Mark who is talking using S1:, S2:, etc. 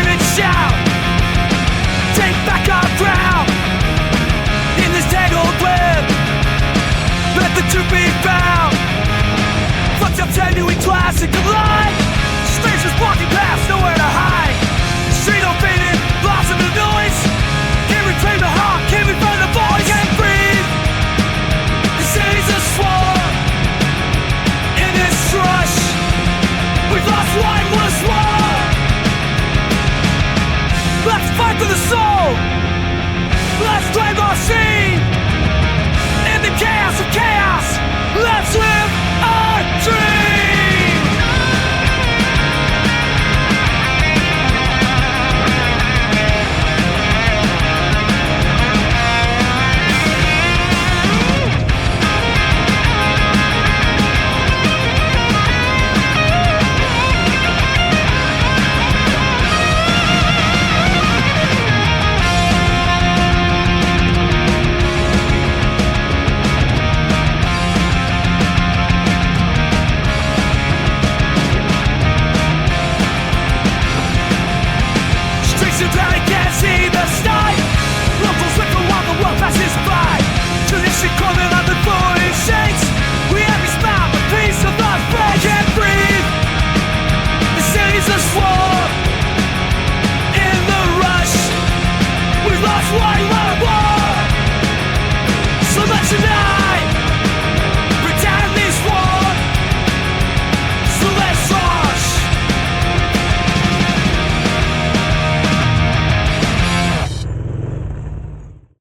S1: scream and shout. Take back our ground in this tangled web. Let the truth be found. Fucked up genuine classic of life. Strangers walking past, nowhere to hide. Street all faded, lost in the noise. Can't reclaim the heart, can't refine the voice. Can't breathe. The city's a swarm. In this rush, we've lost mindless war. Let's fight for the soul. Let's claim our scene.